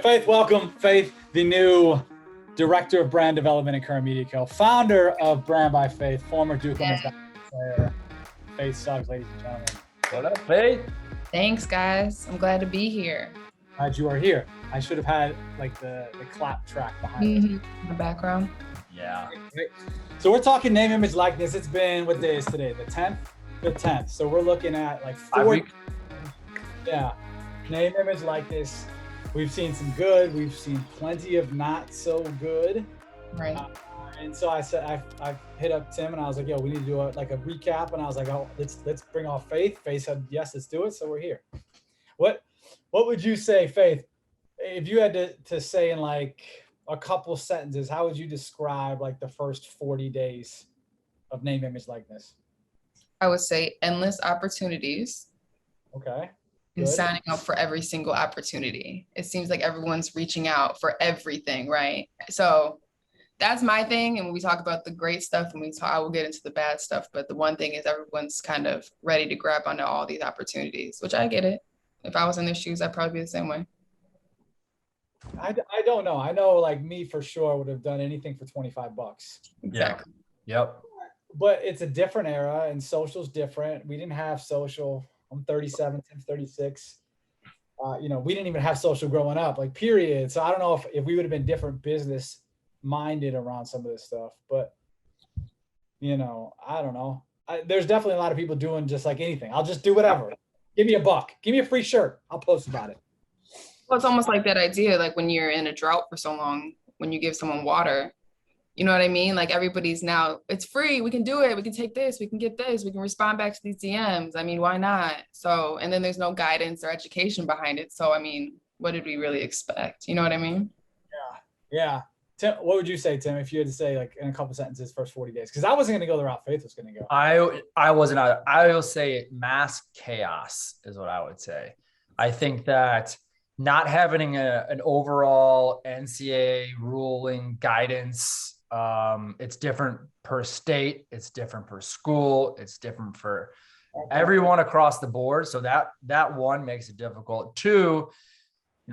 Faith, welcome. Faith, the new Director of Brand Development at Curran Media Co., founder of Brand by Faith, former Duke women's player. Faith Suggs, ladies and gentlemen. What up, Faith? Thanks, guys. I'm glad to be here. Glad you are here. I should have had like the clap track behind in the background. Yeah. Right. So we're talking name, image, likeness. It's been, what day is today? The 10th? The 10th. So we're looking at like 4. Yeah. Name, image, likeness. We've seen some good. We've seen plenty of not so good. Right. And so I said, I hit up Tim and I was like, yo, we need to do a recap. And I was like, oh, let's bring off Faith. Faith said, yes, let's do it. So we're here. What would you say, Faith, if you had to say in like a couple sentences, how would you describe like the first 40 days of name, image, likeness? I would say endless opportunities. Okay. And signing up for every single opportunity. It seems like everyone's reaching out for everything, right? So that's my thing. And when we talk about the great stuff, and I will get into the bad stuff, but the one thing is everyone's kind of ready to grab onto all these opportunities, which I get it. If I was in their shoes, I'd probably be the same way. I don't know. I know like me for sure would have done anything for $25. Exactly. Yeah. Yep. But it's a different era and social's different. We didn't have social. I'm 37, Tim's 36. We didn't even have social growing up, like period. So I don't know if we would have been different business minded around some of this stuff, but I don't know. There's definitely a lot of people doing just like anything. I'll just do whatever. Give me $1. Give me a free shirt. I'll post about it. Well, it's almost like that idea, like when you're in a drought for so long, when you give someone water, you know what I mean? Like everybody's now, it's free. We can do it. We can take this. We can get this. We can respond back to these DMs. I mean, why not? So, and then there's no guidance or education behind it. So, I mean, what did we really expect? You know what I mean? Yeah. Tim, what would you say, Tim, if you had to say like in a couple sentences, first 40 days? Because I wasn't going to go the route Faith was going to go. I wasn't. I will say mass chaos is what I would say. I think that not having an overall NCAA ruling guidance, it's different per state, it's different per school, it's different for everyone across the board. So that one makes it difficult. Two,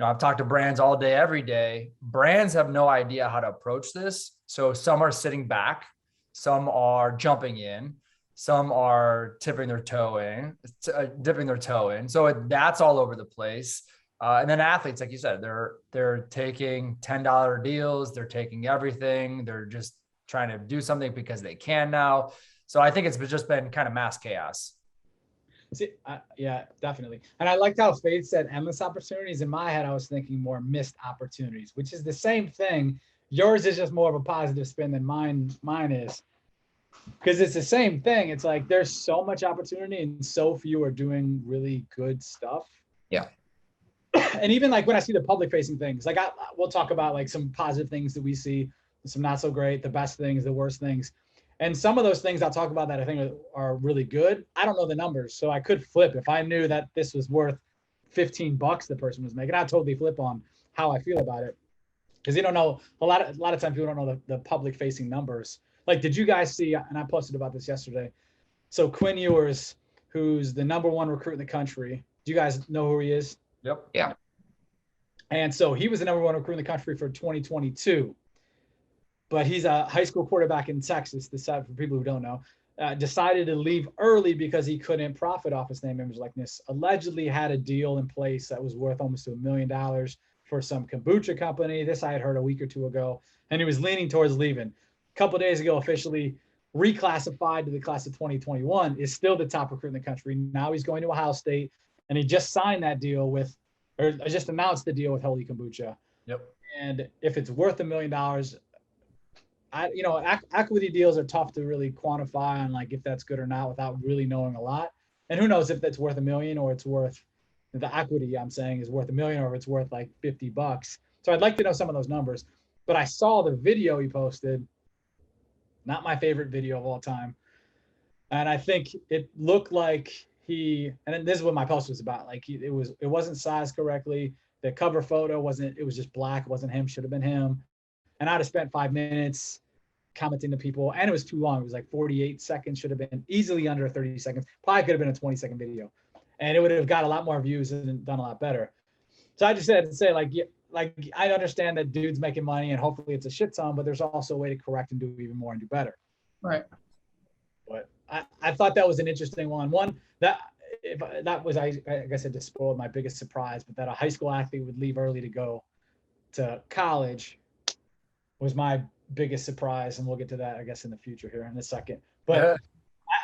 I've talked to brands all day, every day. Brands have no idea how to approach this. So some are sitting back, some are jumping in, some are dipping their toe in. So that's all over the place. And then athletes, like you said, they're taking $10 deals. They're taking everything. They're just trying to do something because they can now. So I think it's just been kind of mass chaos. Yeah, definitely. And I liked how Faith said endless opportunities. In my head, I was thinking more missed opportunities, which is the same thing. Yours is just more of a positive spin than mine is. Because it's the same thing. It's like there's so much opportunity and so few are doing really good stuff. Yeah. And even like when I see the public facing things, like we'll talk about like some positive things that we see, some not so great, the best things, the worst things. And some of those things I'll talk about that I think are really good. I don't know the numbers, so I could flip. If I knew that this was worth $15 the person was making, I'd totally flip on how I feel about it. Because you don't know, a lot of times people don't know the public facing numbers. Like, did you guys see, and I posted about this yesterday. So Quinn Ewers, who's the #1 recruit in the country, do you guys know who he is? Yep. Yeah. And so he was the #1 recruit in the country for 2022. But he's a high school quarterback in Texas, for people who don't know, decided to leave early because he couldn't profit off his name, image, likeness. Allegedly had a deal in place that was worth almost $1 million for some kombucha company. This I had heard a week or two ago, and he was leaning towards leaving. A couple of days ago, officially reclassified to the class of 2021, is still the top recruit in the country. Now he's going to Ohio State, and he just signed that deal or just announced the deal with Holy Kombucha. Yep. And if it's worth $1 million, equity deals are tough to really quantify on like if that's good or not without really knowing a lot. And who knows if that's worth $1 million or it's worth the equity I'm saying is worth $1 million or if it's worth like $50. So I'd like to know some of those numbers. But I saw the video he posted, not my favorite video of all time. And I think it looked like and this is what my post was about. Like it wasn't sized correctly. The cover photo it was just black. It wasn't him, should have been him. And I'd have spent 5 minutes commenting to people, and it was too long. It was like 48 seconds, should have been easily under 30 seconds. Probably could have been a 20-second video, and it would have got a lot more views and done a lot better. So I just had to say, like, like, I understand that dude's making money and hopefully it's a shit ton, but there's also a way to correct and do even more and do better. Right. But I thought that was an interesting one. One that, if that was, I guess I just spoiled my biggest surprise, but that a high school athlete would leave early to go to college was my biggest surprise. And we'll get to that, I guess, in the future here in a second. But Yeah.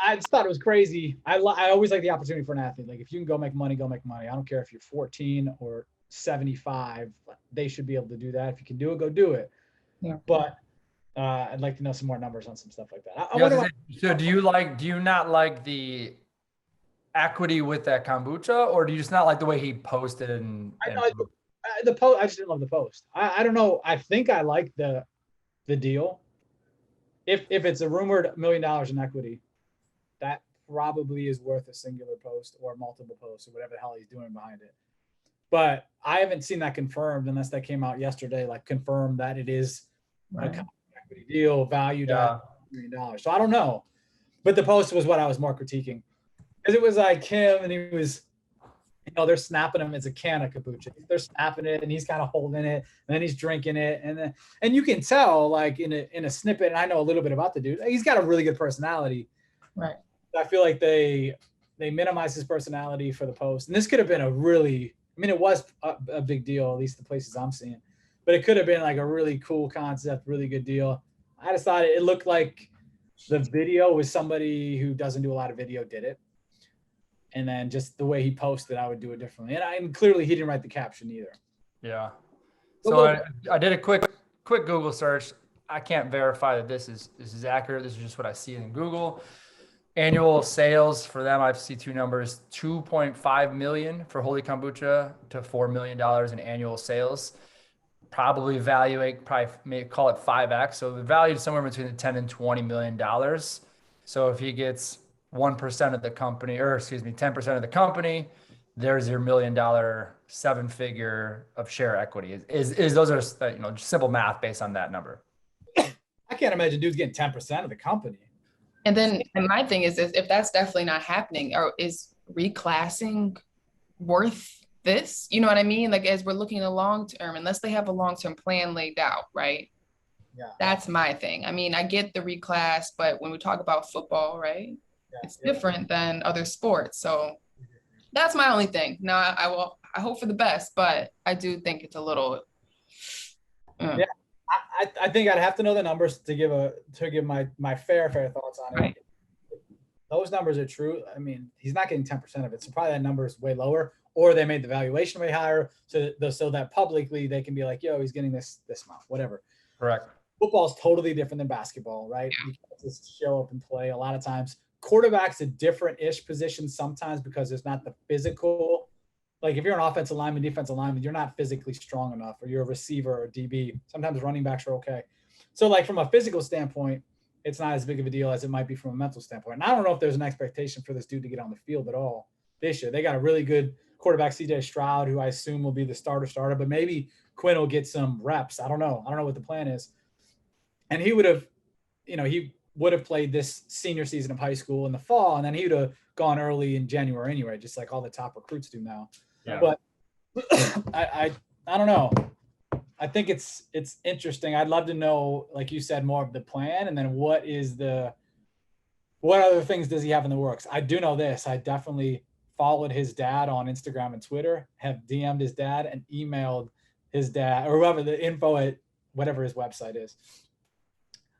I just thought it was crazy. I always like the opportunity for an athlete. Like, if you can go make money, go make money. I don't care if you're 14 or 75. They should be able to do that. If you can do it, go do it. Yeah. But I'd like to know some more numbers on some stuff like that. So do you not like the equity with that kombucha, or do you just not like the way he posted? I just didn't love the post. I don't know. I think I like the deal. If it's a rumored $1 million in equity, that probably is worth a singular post or multiple posts or whatever the hell he's doing behind it. But I haven't seen that confirmed unless that came out yesterday, like confirmed that it is a equity deal valued at $1 million. So I don't know. But the post was what I was more critiquing. Because it was like him and he was, they're snapping him. It's a can of kombucha. They're snapping it and he's kind of holding it and then he's drinking it. And you can tell, like, in a snippet, and I know a little bit about the dude, he's got a really good personality. Right. I feel like they minimize his personality for the post. And this could have been it was a big deal, at least the places I'm seeing. But it could have been like a really cool concept, really good deal. I just thought it looked like the video was somebody who doesn't do a lot of video did it. And then just the way he posted, I would do it differently. And clearly he didn't write the caption either. Yeah. So I did a quick Google search. I can't verify that this is accurate. This is just what I see in Google. Annual sales for them, I see two numbers: 2.5 million for Holy Kombucha to $4 million in annual sales. Probably may call it 5x. So the value is somewhere between the 10 and $20 million. So if he gets 1% of the company, 10% of the company, there's your $1 million 7-figure of share equity. Those are just simple math based on that number. I can't imagine dude's getting 10% of the company. And then, and my thing is if that's definitely not happening, or is reclassing worth this? You know what I mean? Like, as we're looking at long term, unless they have a long-term plan laid out, right? Yeah. That's my thing. I mean, I get the reclass, but when we talk about football, right? Yeah, it's different than other sports. So that's my only thing. Now I hope for the best, but I do think it's a little. Yeah. I think I'd have to know the numbers to give my fair thoughts on it. Right. Those numbers are true. I mean, he's not getting 10% of it, so probably that number is way lower, or they made the valuation way higher, so that publicly they can be like, "Yo, he's getting this amount, whatever." Correct. Football's totally different than basketball, right? You can't just show up and play. A lot of times, quarterback's a different-ish position sometimes because there's not the physical. Like, if you're an offensive lineman, defensive lineman, you're not physically strong enough, or you're a receiver or DB. Sometimes running backs are okay. So, like, from a physical standpoint, it's not as big of a deal as it might be from a mental standpoint. And I don't know if there's an expectation for this dude to get on the field at all this year. They got a really good quarterback, CJ Stroud, who I assume will be the starter, but maybe Quinn will get some reps. I don't know what the plan is. And he would have played this senior season of high school in the fall, and then he would have gone early in January anyway, just like all the top recruits do now. Yeah. But I don't know. I think it's interesting. I'd love to know, like you said, more of the plan, and then what other things does he have in the works? I do know this. I definitely followed his dad on Instagram and Twitter, have DM'd his dad and emailed his dad, or whoever, the info at whatever his website is.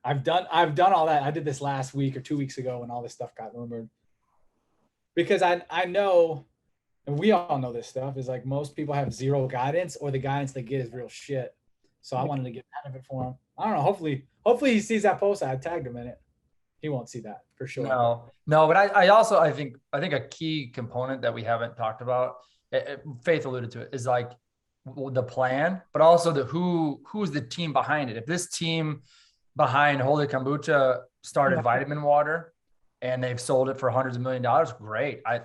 I've done all that. I did this last week or 2 weeks ago when all this stuff got rumored. Because I know, and we all know this stuff, is like most people have zero guidance, or the guidance they get is real shit. So I wanted to get out of it for him. I don't know. Hopefully he sees that post. I tagged him in it. He won't see that for sure. No, but I think a key component that we haven't talked about, Faith alluded to it, is like the plan, but also who's the team behind it. If this team behind Holy Kombucha started vitamin water and they've sold it for hundreds of $millions, great. I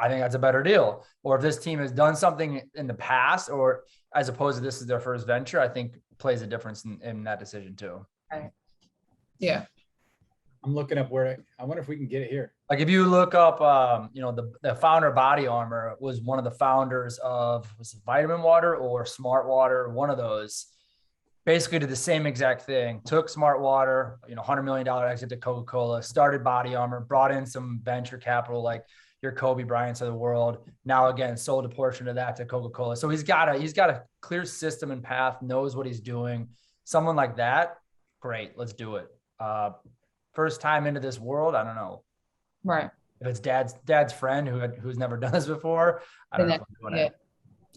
think that's a better deal. Or if this team has done something in the past, or as opposed to this is their first venture, I think plays a difference in that decision too. Right. Yeah. I'm looking up I wonder if we can get it here. Like if you look up, the founder of Body Armor was one of the founders of, was it Vitamin Water or Smart Water? One of those. Basically did the same exact thing. Took Smart Water, $100 million exit to Coca-Cola, started Body Armor, brought in some venture capital like your Kobe Bryants of the world. Now again, sold a portion of that to Coca-Cola. So he's got a clear system and path, knows what he's doing. Someone like that, great, let's do it. First time into this world, I don't know. Right. If it's dad's friend who's never done this before, I don't know if I'm doing it.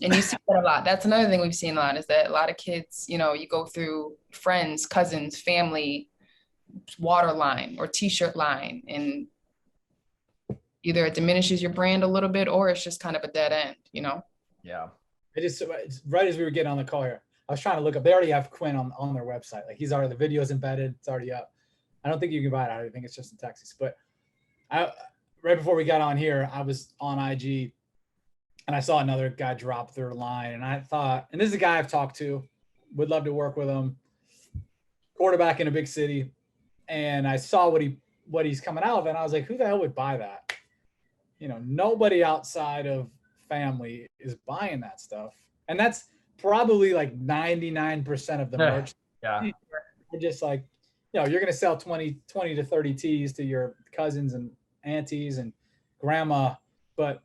And you see that a lot. That's another thing we've seen a lot, is that a lot of kids, you go through friends, cousins, family, water line or t-shirt line, and either it diminishes your brand a little bit or it's just kind of a dead end, Yeah. It's right as we were getting on the call here, I was trying to look up. They already have Quinn on their website. Like the video's embedded. It's already up. I don't think you can buy it. I think it's just in Texas. But right before we got on here, I was on IG and I saw another guy drop their line. And I thought, and this is a guy I've talked to, would love to work with him, quarterback in a big city. And I saw what he's coming out of. And I was like, who the hell would buy that? Nobody outside of family is buying that stuff. And that's probably like 99% of the merch. Yeah. You're just like, you're going to sell 20 to 30 tees to your cousins and aunties and grandma, but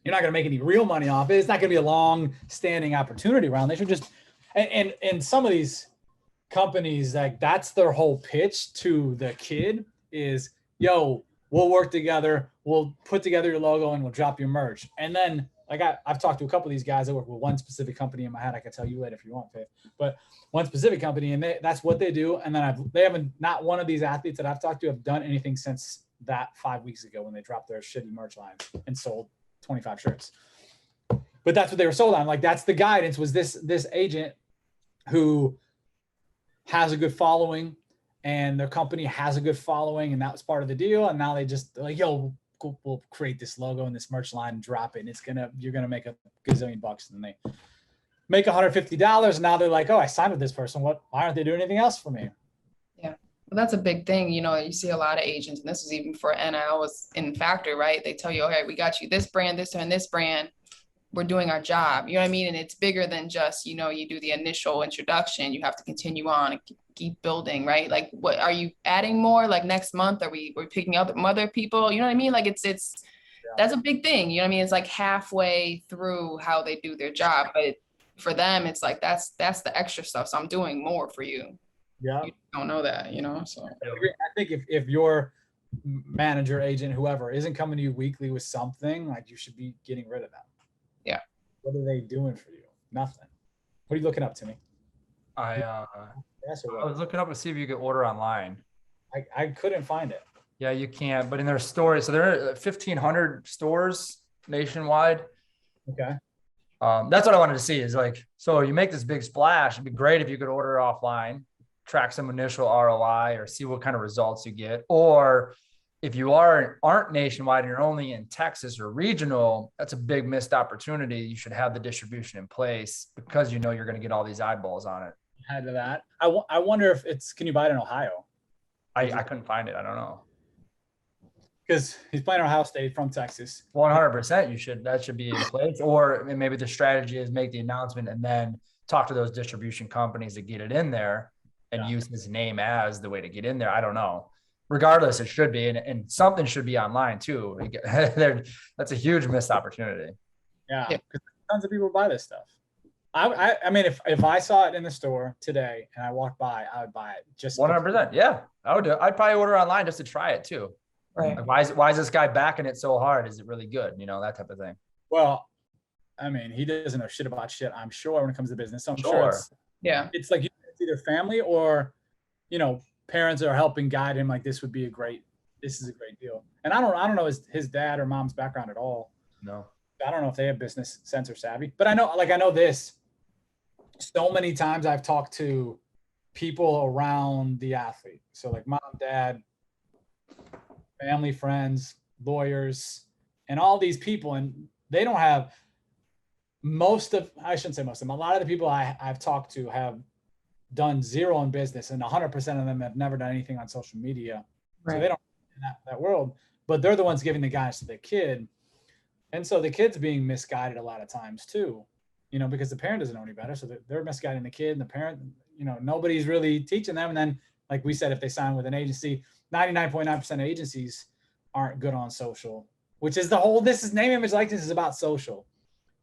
you're not going to make any real money off it. It's not going to be a long standing opportunity around. They should just, and some of these companies, like that's their whole pitch to the kid is, yo, we'll work together. We'll put together your logo and we'll drop your merch. And then I've talked to a couple of these guys that work with one specific company in my head. I can tell you later if you want, Faith, but one specific company, and that's what they do. And then they haven't, not one of these athletes that I've talked to have done anything since that 5 weeks ago when they dropped their shitty merch line and sold 25 shirts. But that's what they were sold on. Like that's the guidance, was this agent who has a good following and their company has a good following, and that was part of the deal. And now they just like, yo, we'll create this logo and this merch line and drop it. And you're gonna make a gazillion bucks. And they make $150. And now they're like, oh, I signed with this person. Why aren't they doing anything else for me? Yeah. Well, that's a big thing. You see a lot of agents, and this is even for NILs in Factor, right? They tell you, okay, we got you this brand, this and this brand. We're doing our job. You know what I mean? And it's bigger than just, you do the initial introduction. You have to continue on and keep building, right? Like, what are you adding more? Like next month, we're picking up other people? You know what I mean? Like that's a big thing. You know what I mean? It's like halfway through how they do their job, but for them, it's like, that's the extra stuff. So I'm doing more for you. Yeah. You don't know that, So I think if your manager, agent, whoever isn't coming to you weekly with something, like you should be getting rid of them. Yeah. What are they doing for you? Nothing. What are you looking up, Timmy? I was looking up to see if you could order online. I couldn't find it. Yeah, you can, but in their stores, so there are 1,500 stores nationwide. Okay. That's what I wanted to see is like, so you make this big splash. It'd be great if you could order offline, track some initial ROI or see what kind of results you get. Or if you aren't nationwide and you're only in Texas or regional, that's a big missed opportunity. You should have the distribution in place because you're going to get all these eyeballs on it. Ahead of that, I wonder if can you buy it in Ohio? I couldn't find it. I don't know. Because he's playing Ohio State from Texas. 100%. That should be in place. Or maybe the strategy is make the announcement and then talk to those distribution companies to get it in there and use his name as the way to get in there. I don't know. Regardless, it should be, and something should be online too. That's a huge missed opportunity. Yeah, because tons of people buy this stuff. I mean, if I saw it in the store today and I walked by, I would buy it. Just 100%. Yeah, I would do it. I'd probably order online just to try it too. Right. Like, why is this guy backing it so hard? Is it really good? That type of thing. Well, I mean, he doesn't know shit about shit, I'm sure, when it comes to business. So I'm sure it's like it's either family or, parents are helping guide him. Like this is a great deal. And I don't know his dad or mom's background at all. No. I don't know if they have business sense or savvy, but I know this. So many times I've talked to people around the athlete. So like mom, dad, family, friends, lawyers, and all these people. And they don't have I shouldn't say most of them. A lot of the people I've talked to have done zero in business, and 100% of them have never done anything on social media. Right. So they don't in that world. but they're the ones giving the guidance to the kid. And so the kid's being misguided a lot of times too, you know, because the parent doesn't know any better. So they're misguiding the kid, and the parent, you know, nobody's really teaching them. And then, like we said, if they sign with an agency, 99.9% of agencies aren't good on social, which is this is name, image, likeness is about social.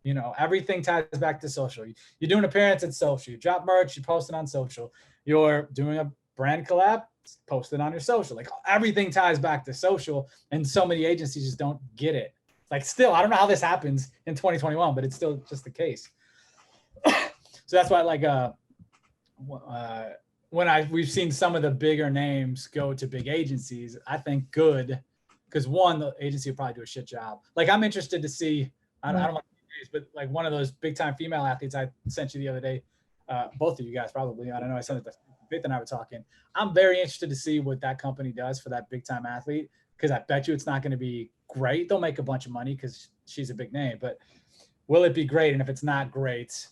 You know, everything ties back to social. You're doing appearance, it's social. You drop merch, you post it on social. You're doing a brand collab, post it on your social. Like everything ties back to social, and so many agencies just don't get it. Like still, I don't know how this happens in 2021, but it's still just the case. So that's why, like, when we've seen some of the bigger names go to big agencies, I think good, because one, the agency will probably do a shit job. Like I'm interested to see, I don't want to use, but like one of those big time female athletes I sent you the other day, both of you guys probably, I don't know, I sent it to Vic and I were talking. I'm very interested to see what that company does for that big time athlete, because I bet you it's not going to be great. They'll make a bunch of money because she's a big name, but will it be great? And if it's not great,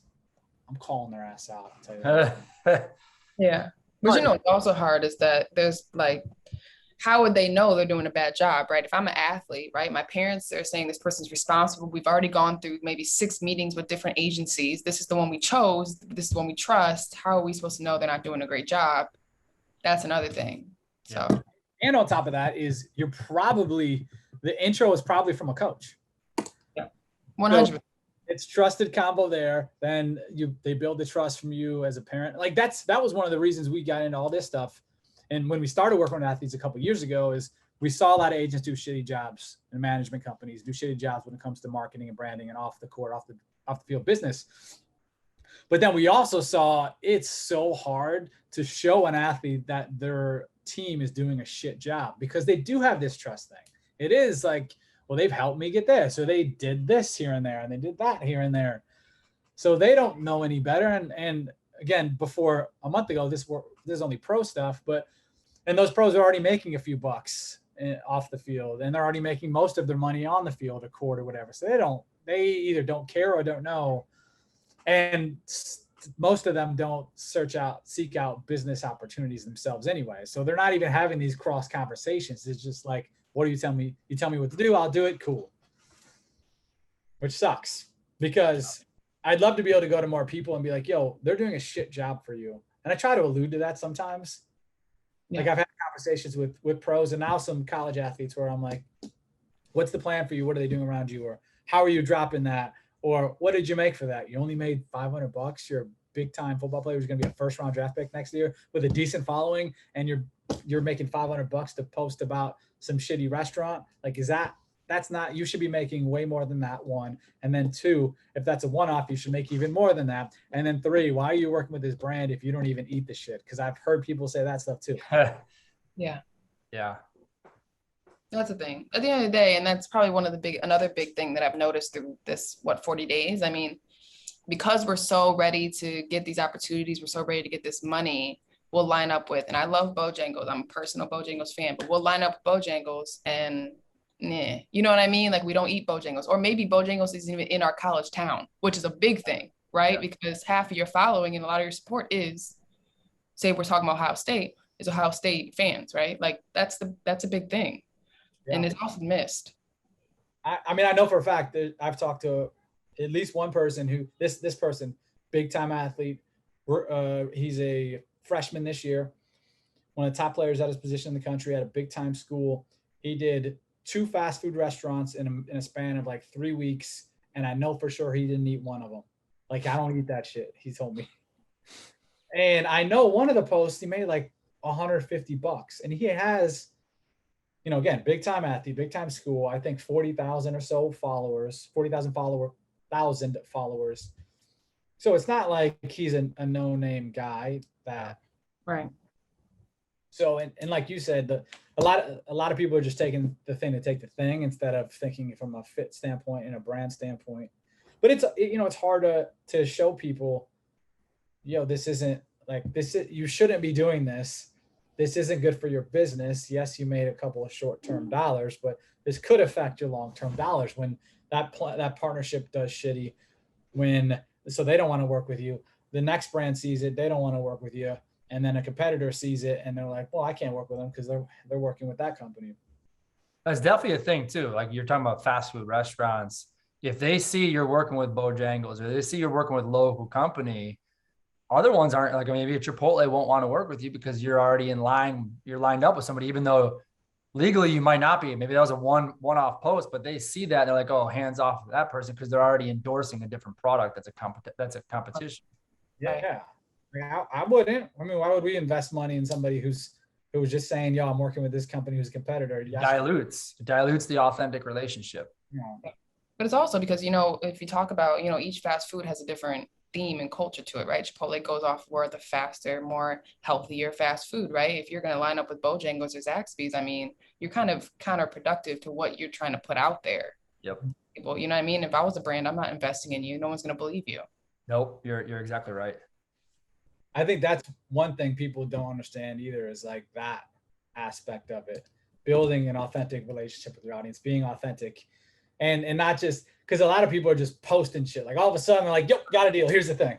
I'm calling their ass out. I'll tell you that. Yeah. But you know, what's also hard is that there's like, how would they know they're doing a bad job, right? If I'm an athlete, right, my parents are saying this person's responsible. We've already gone through maybe 6 meetings with different agencies. This is the one we chose. This is the one we trust. How are we supposed to know they're not doing a great job? That's another thing. So, and on top of that is the intro is probably from a coach. Yeah, 100%. So it's trusted combo there. Then they build the trust from you as a parent. Like that was one of the reasons we got into all this stuff. And when we started working with athletes a couple of years ago, is we saw a lot of agents do shitty jobs, and management companies do shitty jobs when it comes to marketing and branding and off the court, off the field business. But then we also saw it's so hard to show an athlete that their team is doing a shit job, because they do have this trust thing. It is like, well, they've helped me get this, or they did this here and there, and they did that here and there. So they don't know any better. And again, before a month ago, this is only pro stuff, and those pros are already making a few bucks off the field, and they're already making most of their money on the field, a court or whatever. So they either don't care or don't know. And most of them don't seek out business opportunities themselves anyway. So they're not even having these cross conversations. It's just like, what do you tell me? You tell me what to do, I'll do it. Cool. Which sucks, because I'd love to be able to go to more people and be like, yo, they're doing a shit job for you. And I try to allude to that sometimes. Yeah. Like I've had conversations with pros and now some college athletes where I'm like, what's the plan for you? What are they doing around you? Or how are you dropping that? Or what did you make for that? You only made $500. You're a big time football player who's going to be a first round draft pick next year with a decent following, and you're making $500 to post about some shitty restaurant. Like, that's not, you should be making way more than that, one. And then 2, if that's a one-off, you should make even more than that. And then 3, why are you working with this brand if you don't even eat the shit? Because I've heard people say that stuff too. Yeah. Yeah. That's the thing. At the end of the day, and that's probably another big thing that I've noticed through this, 40 days. I mean, because we're so ready to get these opportunities, we're so ready to get this money, we'll line up with, and I love Bojangles. I'm a personal Bojangles fan, but we'll line up with Bojangles and you know what I mean? Like, we don't eat Bojangles, or maybe Bojangles isn't even in our college town, which is a big thing, right? Yeah. Because half of your following and a lot of your support is, say we're talking about Ohio State, is Ohio State fans, right? Like that's a big thing. Yeah. And it's often missed. I mean, I know for a fact that I've talked to at least one person who this person, big time athlete. He's a freshman this year, one of the top players at his position in the country at a big time school. He did 2 fast food restaurants in a span of like 3 weeks, and I know for sure he didn't eat one of them. Like, I don't eat that shit, he told me. And I know one of the posts he made like $150, and he has, you know, again, big time athlete, big time school. I think 40,000 or so followers, 40,000 followers. So it's not like he's a no-name guy that. Right. So, and like you said, a lot of people are just taking the thing to take the thing instead of thinking from a fit standpoint and a brand standpoint. But it's hard to show people, this isn't like this. You shouldn't be doing this. This isn't good for your business. Yes, you made a couple of short-term dollars, but this could affect your long-term dollars when that partnership does shitty. So they don't want to work with you. The next brand sees it, they don't want to work with you. And then a competitor sees it and they're like, well, I can't work with them because they're working with that company. That's definitely a thing too. Like you're talking about fast food restaurants. If they see you're working with Bojangles or they see you're working with local company, other ones aren't, like maybe a Chipotle won't want to work with you because you're already in line. You're lined up with somebody, even though legally you might not be. Maybe that was a one-off post, but they see that and they're like, oh, hands off of that person because they're already endorsing a different product that's a competition. Yeah. I wouldn't. I mean, why would we invest money in somebody who was just saying, yo, I'm working with this company who's a competitor? Dilutes the authentic relationship. But it's also because, you know, if you talk about, you know, each fast food has a different theme and culture to it, right? Chipotle goes off more the faster, more healthier fast food, right? If you're going to line up with Bojangles or Zaxby's, I mean, you're kind of counterproductive to what you're trying to put out there. Yep. People, you know what I mean? If I was a brand, I'm not investing in you. No one's going to believe you. Nope. You're exactly right. I think that's one thing people don't understand either, is like that aspect of it, building an authentic relationship with your audience, being authentic, and not just because a lot of people are just posting shit. Like all of a sudden they're like, yo, got a deal. Here's the thing.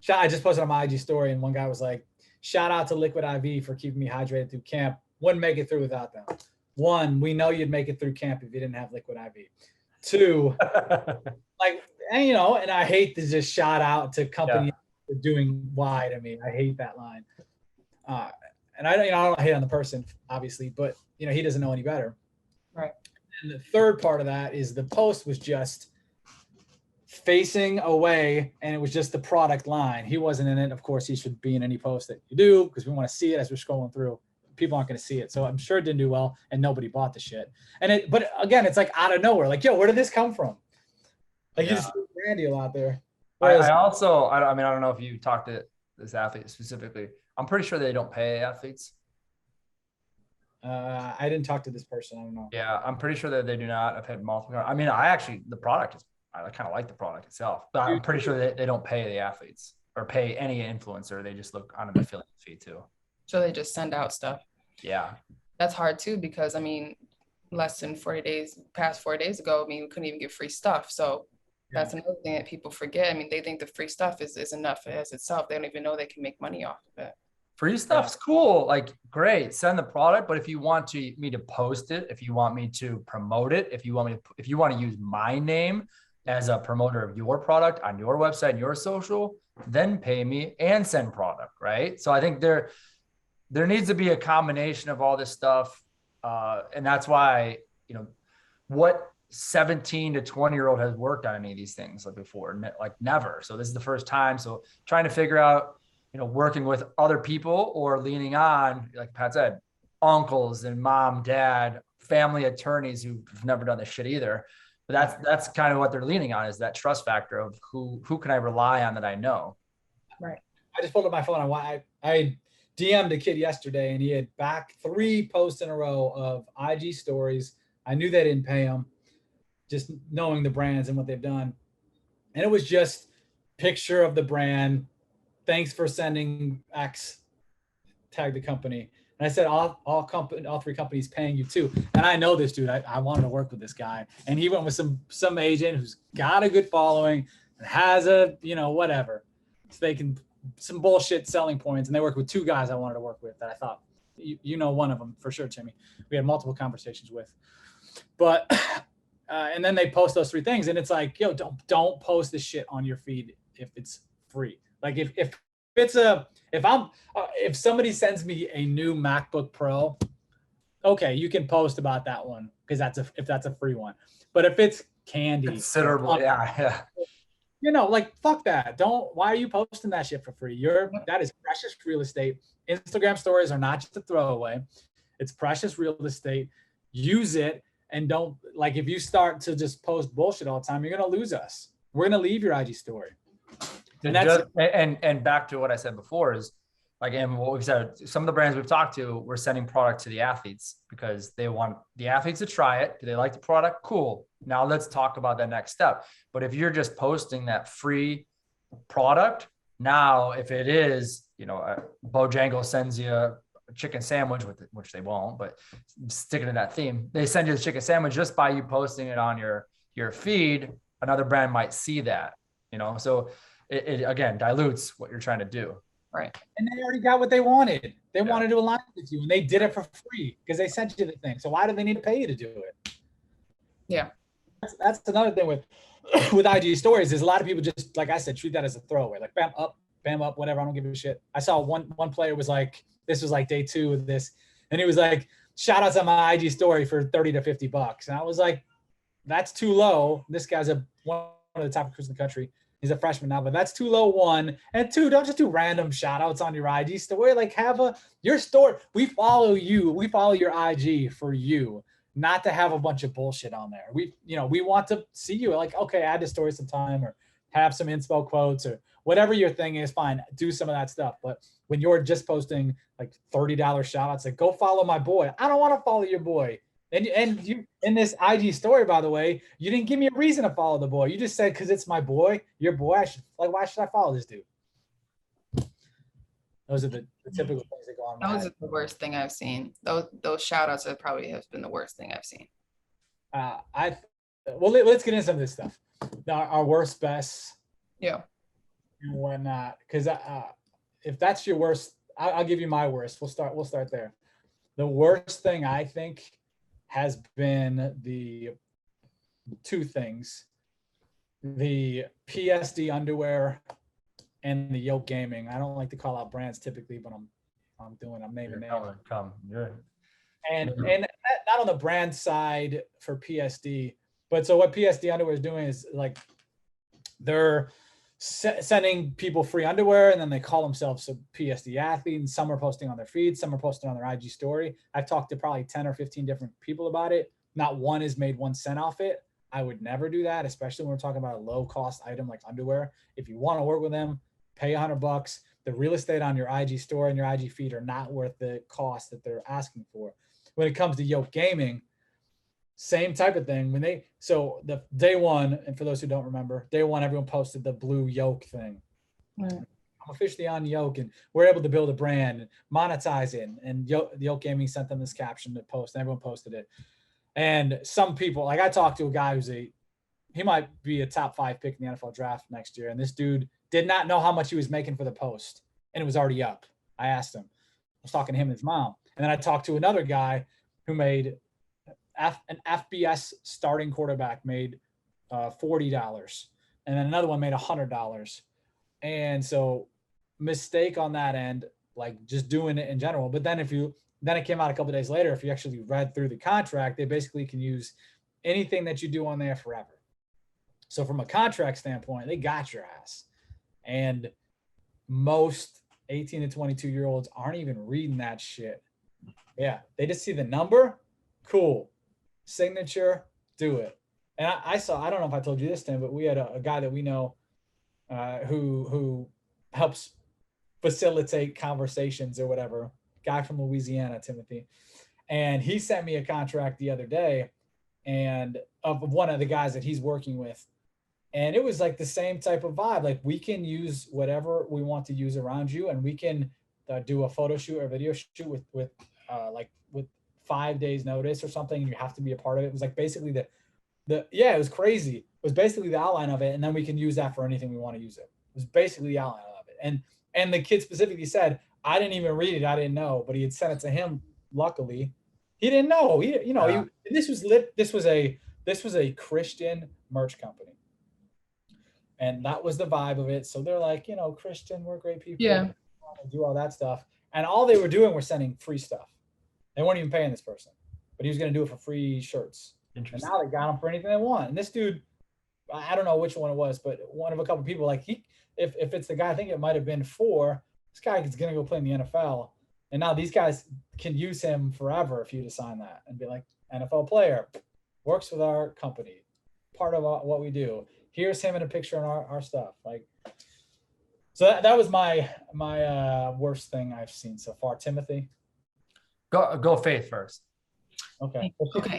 I just posted on my IG story and one guy was like, shout out to Liquid IV for keeping me hydrated through camp. Wouldn't make it through without them. One, we know you'd make it through camp if you didn't have Liquid IV. Two, like, and you know, and I hate to just shout out to companies doing why to me. I hate that line. And I don't hate on the person, obviously, but you know, he doesn't know any better. Right. And the third part of that is the post was just facing away and it was just the product line. He wasn't in it. Of course, he should be in any post that you do because we want to see it as we're scrolling through. People aren't going to see it. So I'm sure it didn't do well and nobody bought the shit. But again, it's like out of nowhere. Like, yo, where did this come from? Like you just threw a brand deal out there. I also, I mean, I don't know if you talked to this athlete specifically. I'm pretty sure they don't pay athletes. I didn't talk to this person. I don't know. Yeah, I'm pretty sure that they do not. I've had multiple. I mean, the product is, I kind of like the product itself, but I'm pretty sure that they don't pay the athletes or pay any influencer. They just look on an affiliate fee too. So they just send out stuff. Yeah. That's hard too, because I mean, past 4 days ago, I mean, we couldn't even get free stuff. So that's another thing that people forget. I mean, they think the free stuff is enough as itself. They don't even know they can make money off of it. Free stuff's cool. Like, great. Send the product. But if you want me to post it, if you want me to promote it, if you want to use my name as a promoter of your product on your website and your social, then pay me and send product. Right. So I think there needs to be a combination of all this stuff. And that's why, you know, what 17 to 20-year-old has worked on any of these things like before, like never. So this is the first time. So trying to figure out, you know, working with other people or leaning on, like Pat said, uncles and mom, dad, family attorneys who've never done this shit either. But that's kind of what they're leaning on, is that trust factor of who can I rely on that I know. Right. I just pulled up my phone on why I DM'd a kid yesterday and he had back 3 posts in a row of IG stories. I knew they didn't pay him, just knowing the brands and what they've done. And it was just picture of the brand. Thanks for sending X, tag the company. And I said, all 3 companies paying you too. And I know this dude, I wanted to work with this guy. And he went with some agent who's got a good following and has a, you know, whatever. So they can, some bullshit selling points. And they worked with 2 guys I wanted to work with that I thought, you know, one of them for sure, Timmy. We had multiple conversations with. But, and then they post those 3 things. And it's like, yo, don't post this shit on your feed if it's free. Like if somebody sends me a new MacBook Pro, okay, you can post about that one because if that's a free one. But if it's candy, considerable, yeah. You know, like fuck that. Why are you posting that shit for free? That is precious real estate. Instagram stories are not just a throwaway. It's precious real estate. Use it and don't, like, if you start to just post bullshit all the time, you're gonna lose us. We're gonna leave your IG story. And back to what I said before is, like, and what we've said, some of the brands we've talked to, we're sending product to the athletes because they want the athletes to try it. Do they like the product? Cool. Now let's talk about that next step. But if you're just posting that free product, now if it is, you know, Bojangles sends you a chicken sandwich which they won't, but sticking to that theme, they send you the chicken sandwich just by you posting it on your feed. Another brand might see that, you know, so it again dilutes what you're trying to do. Right. And they already got what they wanted. They wanted to align with you, and they did it for free because they sent you the thing. So why do they need to pay you to do it? Yeah. That's another thing with IG stories is a lot of people just, like I said, treat that as a throwaway, like bam up, whatever. I don't give a shit. I saw one player was like, this was like day 2 of this, and he was like, shout outs on my IG story for $30 to $50, and I was like, that's too low. This guy's one of the top recruits in the country. He's a freshman now, but that's too low, 1. And 2, don't just do random shout outs on your IG story. Like, have your story. We follow you. We follow your IG for you, not to have a bunch of bullshit on there. We want to see you. Like, okay, add to story sometime or have some inspo quotes or whatever your thing is, fine. Do some of that stuff. But when you're just posting like $30 shout outs, like, go follow my boy. I don't want to follow your boy. And you, in this IG story, by the way, you didn't give me a reason to follow the boy. You just said, because it's my boy, your boy. Why should I follow this dude? Those are the typical things that go on. Those are the worst thing I've seen. Those shout outs have probably been the worst thing I've seen. Let's get into some of this stuff. Our worst, best. Yeah. And whatnot. Because if that's your worst, I'll give you my worst. We'll start there. The worst thing I think has been the 2 things: the PSD underwear and the Yoke Gaming. I don't like to call out brands typically, but I'm naming names. And not on the brand side for PSD, but so what PSD underwear is doing is like they're sending people free underwear, and then they call themselves a PSD athlete, and some are posting on their feed, some are posting on their IG story. I've talked to probably 10 or 15 different people about it. Not one has made 1 cent off it. I would never do that, especially when we're talking about a low cost item like underwear. If you want to work with them, pay $100. The real estate on your IG store and your IG feed are not worth the cost that they're asking for. When it comes to Yoke Gaming, same type of thing. So the day 1, and for those who don't remember, day 1, everyone posted the blue Yoke thing. Right. I'm officially on Yoke, and we're able to build a brand and monetize it. And Yoke Gaming sent them this caption to post, and everyone posted it. And some people, like I talked to a guy he might be a top 5 pick in the NFL draft next year. And this dude did not know how much he was making for the post, and it was already up. I asked him. I was talking to him and his mom. And then I talked to another guy who made an FBS starting quarterback made $40, and then another one made $100. And so mistake on that end, like just doing it in general. But then then it came out a couple of days later, if you actually read through the contract, they basically can use anything that you do on there forever. So from a contract standpoint, they got your ass. And most 18 to 22-year-olds aren't even reading that shit. Yeah, they just see the number. Cool. Signature, do it. And I don't know if I told you this, Tim, but we had a guy that we know who helps facilitate conversations or whatever, guy from Louisiana, Timothy. And he sent me a contract the other day and of one of the guys that he's working with. And it was like the same type of vibe. Like, we can use whatever we want to use around you, and we can do a photo shoot or video shoot with 5 days notice or something, and you have to be a part of it. It was like basically it was crazy. It was basically the outline of it, and then we can use that for anything we want to use it. It was basically the outline of it. And the kid specifically said, I didn't even read it, I didn't know, but he had sent it to him. Luckily, he didn't know. This was a Christian merch company. And that was the vibe of it. So they're like, Christian, we're great people. Yeah. Do all that stuff. And all they were doing was sending free stuff. They weren't even paying this person, but he was going to do it for free shirts. And now they got him for anything they want. And this dude, I don't know which one it was, but one of a couple people, like if it's the guy, I think it might've been 4, this guy is going to go play in the NFL. And now these guys can use him forever if you to sign that and be like, NFL player, works with our company, part of what we do. Here's him in a picture on our stuff. Like, so that was my worst thing I've seen so far. Timothy? Go Faith first. Okay.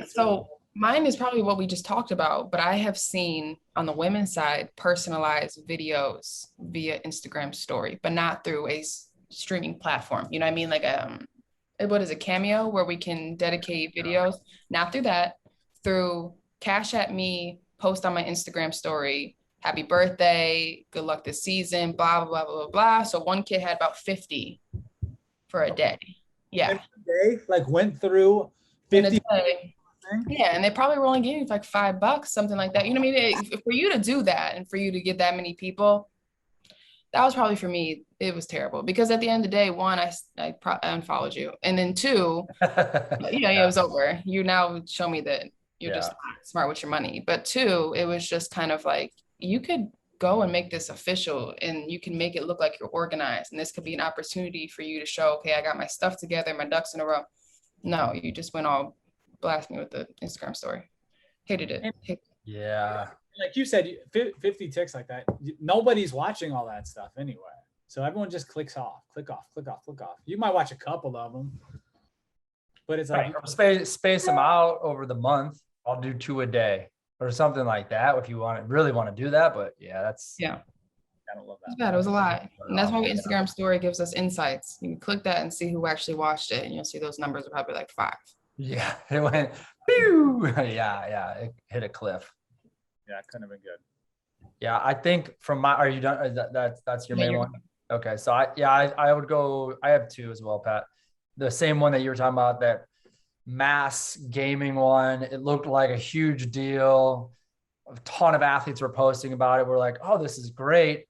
So mine is probably what we just talked about, but I have seen on the women's side personalized videos via Instagram story, but not through a streaming platform. You know what I mean? Like what is a Cameo, where we can dedicate videos, not through that, through Cash at Me, post on my Instagram story, happy birthday, good luck this season, blah, blah, blah, blah, blah. So one kid had about 50 for a day. Yeah. Day, like went through 50. Yeah, and they probably were only giving you like $5, something like that. You know what I mean? For you to do that and for you to get that many people, that was probably for me. It was terrible because at the end of the day, one, I unfollowed you, and then two, it was over. You now show me that you're just not smart with your money. But two, it was just kind of like you could go and make this official, and you can make it look like you're organized, and this could be an opportunity for you to show, okay, I got my stuff together, my ducks in a row. No, you just went all blast me with the Instagram story. Hated it. Yeah. Like you said, 50 ticks like that. Nobody's watching all that stuff anyway. So everyone just clicks off, click off. You might watch a couple of them, but it's like space them out over the month. I'll do 2 a day or something like that if you really want to do that. But I don't love that. It was a lot. And that's why Instagram story gives us insights. You can click that and see who actually watched it, and you'll see those numbers are probably like 5. Yeah, it went pew. Yeah, it hit a cliff. Yeah, it couldn't have been good. Yeah, I think are you done? That's your main one? Okay, so I would go, I have 2 as well, Pat. The same one that you were talking about, that mass gaming one. It looked like a huge deal. A ton of athletes were posting about it. We're like, oh, this is great.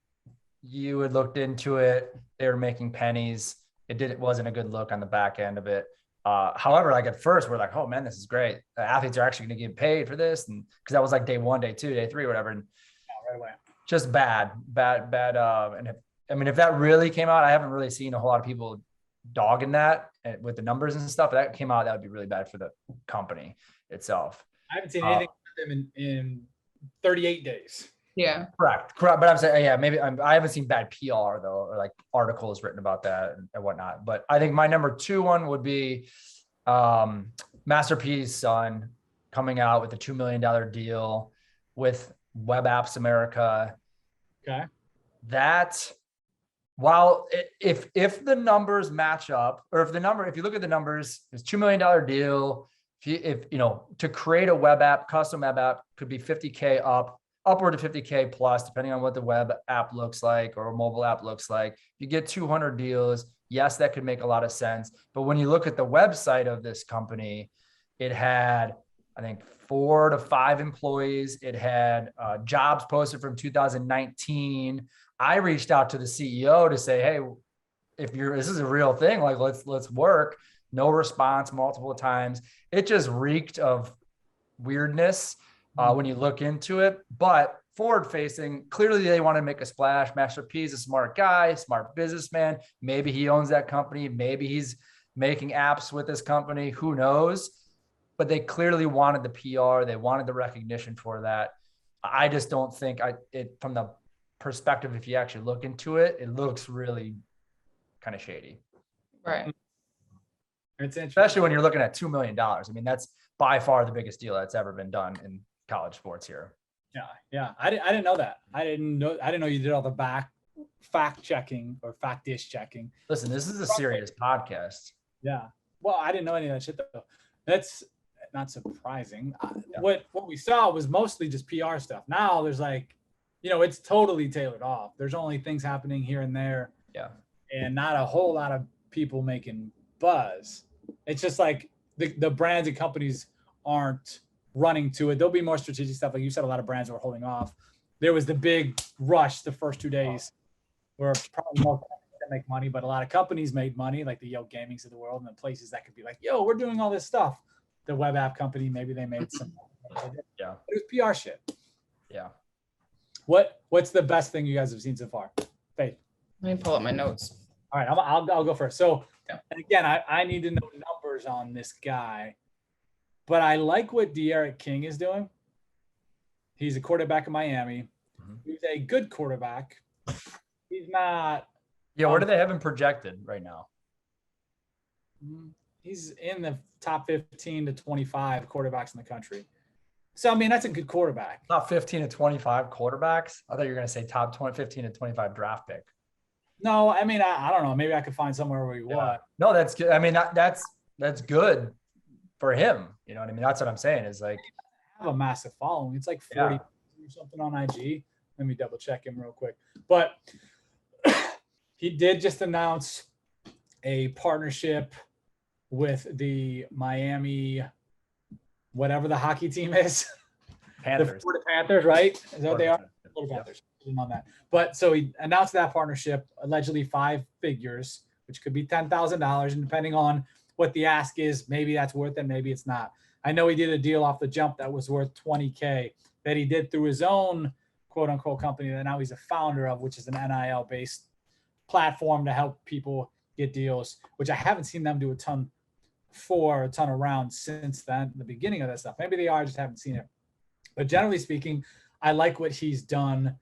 You had looked into it. They were making pennies. It wasn't a good look on the back end of it. However, like at first we're like, oh man, this is great. The athletes are actually going to get paid for this. And cause that was like day 1, day 2, day 3, whatever. And right away. Just bad. And if that really came out, I haven't really seen a whole lot of people dogging that with the numbers and stuff. If that came out, that would be really bad for the company itself. I haven't seen anything from them in 38 days. Yeah. Correct. But I'm saying, maybe I haven't seen bad PR though, or like articles written about that and whatnot. But I think my number 2 one would be Master P's son coming out with a $2 million deal with Web Apps America. Okay. That, while if the numbers match up, or if you look at the numbers, it's $2 million deal. If to create a web app, custom web app could be $50K upward to $50K plus, depending on what the web app looks like or a mobile app looks like. You get 200 deals. Yes, that could make a lot of sense. But when you look at the website of this company, it had, I think, 4 to 5 employees. It had jobs posted from 2019. I reached out to the CEO to say, hey, this is a real thing, like let's work. No response multiple times. It just reeked of weirdness when you look into it. But forward facing, clearly they want to make a splash. Master P is a smart guy, smart businessman. Maybe he owns that company. Maybe he's making apps with this company. Who knows? But they clearly wanted the PR. They wanted the recognition for that. I just don't think from the perspective, if you actually look into it, it looks really kind of shady. Right. It's especially when you're looking at $2 million. I mean, that's by far the biggest deal that's ever been done in college sports here. Yeah. I didn't know that. I didn't know you did all the fact checking or fact-ish checking. Listen, this is a serious podcast. Yeah. Well, I didn't know any of that shit though. That's not surprising. What we saw was mostly just PR stuff. Now there's like, it's totally tailored off. There's only things happening here and there. Yeah. And not a whole lot of people making buzz. It's just like the brands and companies aren't running to it. There'll be more strategic stuff. Like you said, a lot of brands were holding off. There was the big rush the first 2 days where probably most companies make money, but a lot of companies made money, like the Gamings of the world and the places that could be like, we're doing all this stuff. The web app company, maybe they made some. Yeah. It was PR shit. Yeah. What's the best thing you guys have seen so far? Faith. Let me pull up my notes. All right, I'll go first. So, and again, I need to know numbers on this guy, but I like what De'Aaron King is doing. He's a quarterback in Miami. Mm-hmm. He's a good quarterback. He's not. Yeah, where do they have him projected right now? He's in the top 15 to 25 quarterbacks in the country. So, I mean, that's a good quarterback. Top 15 to 25 quarterbacks? I thought you were going to say top 15 to 25 draft pick. No, I mean, I don't know. Maybe I could find somewhere where he was. No, that's good. I mean, that's good for him. You know what I mean? That's what I'm saying is like. I have a massive following. It's like 40 or something on IG. Let me double check him real quick. But he did just announce a partnership with the Miami, whatever the hockey team is. Panthers. The Florida Panthers, right? Is that what they are? Florida Yep. Panthers. On that. But so he announced that partnership, allegedly 5 figures, which could be $10,000. And depending on what the ask is, maybe that's worth it, maybe it's not. I know he did a deal off the jump that was worth $20K that he did through his own quote unquote company that now he's a founder of, which is an NIL based platform to help people get deals, which I haven't seen them do a ton around since then, the beginning of that stuff. Maybe they are, I just haven't seen it. But generally speaking, I like what he's done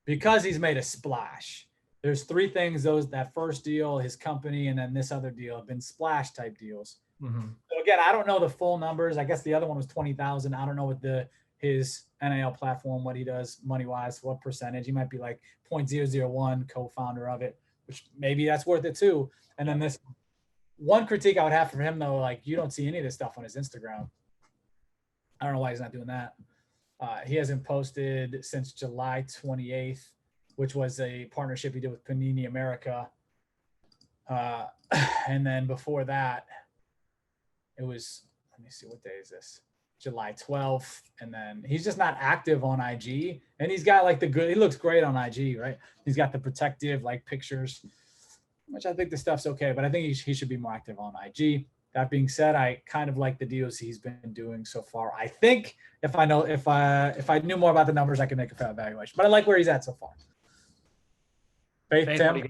because he's made a splash. There's 3 things, that first deal, his company, and then this other deal have been splash type deals. Mm-hmm. So again, I don't know the full numbers. I guess the other one was 20,000. I don't know what his NIL platform, what he does money wise, what percentage. He might be like 0.001 co-founder of it, which maybe that's worth it too. And then this one critique I would have for him though, like you don't see any of this stuff on his Instagram. I don't know why he's not doing that. He hasn't posted since July 28th, which was a partnership he did with Panini America. And then before that, it was, let me see, what day is this? July 12th. And then he's just not active on IG. And he's got like he looks great on IG, right? He's got the protective like pictures, which I think the stuff's okay, but I think he should be more active on IG. That being said, I kind of like the deals he's been doing so far. I think if I knew more about the numbers, I could make a fair evaluation. But I like where he's at so far. Faith, Tim?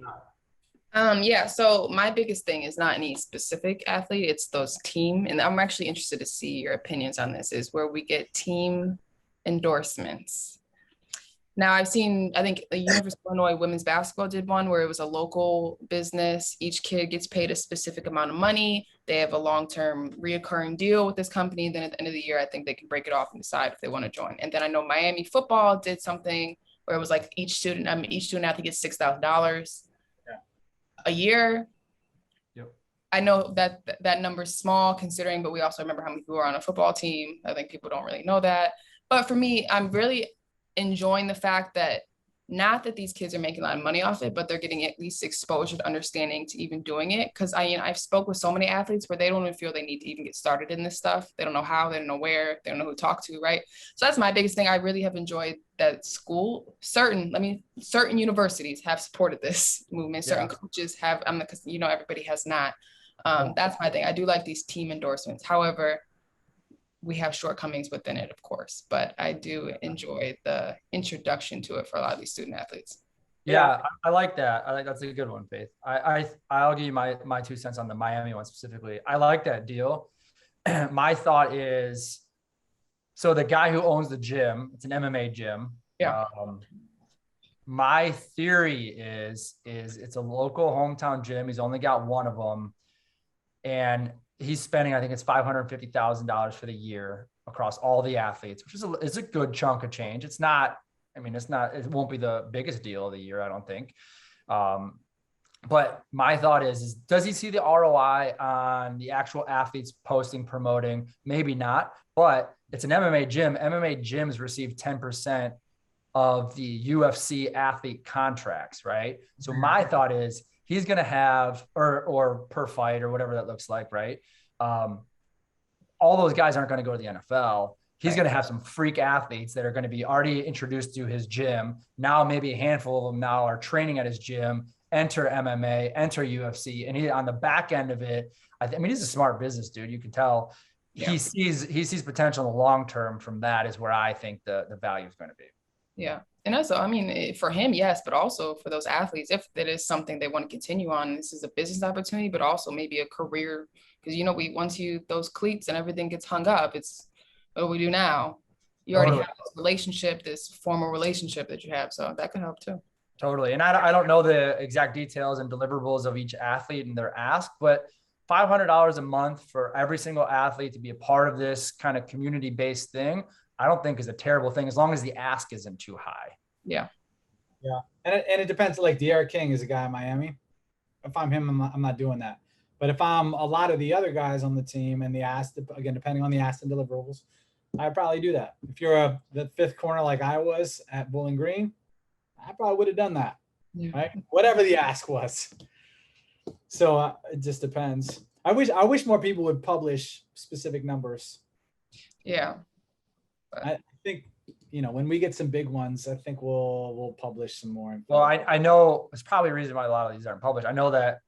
Yeah, so my biggest thing is not any specific athlete, it's those team. And I'm actually interested to see your opinions on this, is where we get team endorsements. Now I've seen, I think the University of Illinois women's basketball did one where it was a local business. Each kid gets paid a specific amount of money. They have a long-term reoccurring deal with this company. Then at the end of the year, I think they can break it off and decide if they want to join. And then I know Miami football did something where it was like each student athlete gets $6,000 a year. Yep. I know that number's small considering, but we also remember how many people are on a football team. I think people don't really know that. But for me, I'm really enjoying the fact that not that these kids are making a lot of money off it, but they're getting at least exposure to understanding to even doing it. Because I've spoke with so many athletes where they don't even feel they need to even get started in this stuff. They don't know how, they don't know where, they don't know who to talk to, right? So that's my biggest thing. I really have enjoyed that certain universities have supported this movement. Certain coaches have, because everybody has not. That's my thing. I do like these team endorsements. However, we have shortcomings within it, of course, but I do enjoy the introduction to it for a lot of these student athletes. Yeah, I like that. I think that's a good one, Faith. I'll give you my 2 cents on the Miami one specifically. I like that deal. My thought is, so the guy who owns the gym, it's an MMA gym. Yeah. My theory is it's a local hometown gym. He's only got one of them, and he's spending, I think it's $550,000 for the year across all the athletes, which is a good chunk of change. It won't be the biggest deal of the year, I don't think. But my thought is does he see the ROI on the actual athletes posting, promoting? Maybe not, but it's an MMA gym. MMA gyms receive 10% of the UFC athlete contracts, right? So my thought is he's going to have, or per fight or whatever that looks like, right? All those guys aren't going to go to the NFL. He's going to have some freak athletes that are going to be already introduced to his gym. Now, maybe a handful of them now are training at his gym, enter MMA, enter UFC. And he, on the back end of it, he's a smart business dude. You can tell he sees potential in the long-term from that is where I think the value is going to be. Yeah. And also, for him, yes, but also for those athletes, if that is something they want to continue on, this is a business opportunity, but also maybe a career, because, once those cleats and everything gets hung up, it's, what do we do now? You already have this relationship, this formal relationship that you have. So that could help too. Totally. And I don't know the exact details and deliverables of each athlete and their ask, but $500 a month for every single athlete to be a part of this kind of community-based thing, I don't think is a terrible thing as long as the ask isn't too high. Yeah. Yeah. And it depends. Like De'Ara King is a guy in Miami. If I'm him, I'm not doing that. But if I'm a lot of the other guys on the team and the ask, again, depending on the ask and deliverables, I'd probably do that. If you're the 5th corner like I was at Bowling Green, I probably would have done that. Yeah. Right? Whatever the ask was. So it just depends. I wish more people would publish specific numbers. Yeah. I think, when we get some big ones, I think we'll publish some more info. Well, I know it's probably a reason why a lot of these aren't published. I know that,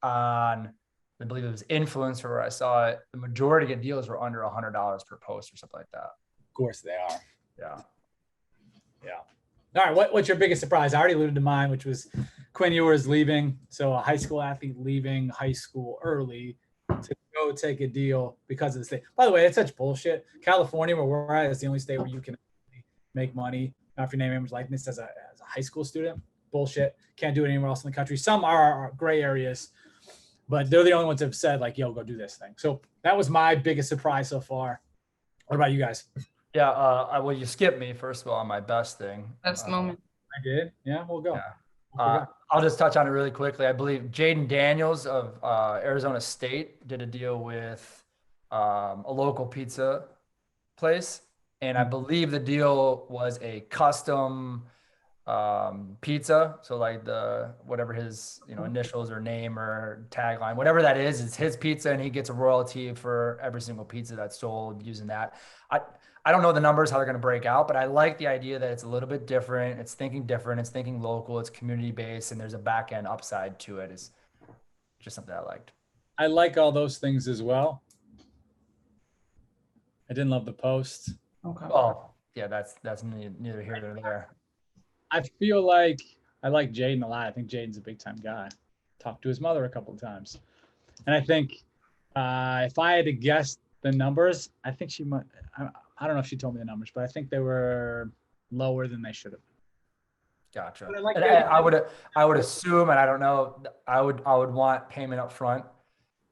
on, I believe it was Influencer where I saw it, the majority of deals were under $100 per post or something like that. Of course they are. Yeah. All right. What's your biggest surprise? I already alluded to mine, which was Quinn Ewers leaving. So a high school athlete leaving high school early to go take a deal because of the state. By the way, it's such bullshit. California, where we're at, is the only state where you can make money off your name, image, likeness as a high school student. Bullshit. Can't do it anywhere else in the country. Some are gray areas, but they're the only ones that have said like, yo, go do this thing. So that was my biggest surprise so far. What about you guys? Yeah. Well, you skipped me first of all on my best thing. Best moment. I did. Yeah, we'll go. Yeah. I'll just touch on it really quickly. I believe Jaden Daniels of Arizona State did a deal with a local pizza place. And I believe the deal was a custom pizza. So like whatever his initials or name or tagline, whatever that is, it's his pizza, and he gets a royalty for every single pizza that's sold using that. I don't know the numbers, how they're going to break out, but I like the idea that it's a little bit different. It's thinking different. It's thinking local. It's community based, and there's a back end upside to it. Is just something I liked. I like all those things as well. I didn't love the post. Okay. Oh yeah, that's neither here nor there. I feel like I like Jaden a lot. I think Jaden's a big time guy. Talked to his mother a couple of times. And I think if I had to guess the numbers, I think she might, I don't know if she told me the numbers, but I think they were lower than they should have. Gotcha. Like And I would assume, and I don't know, I would want payment up front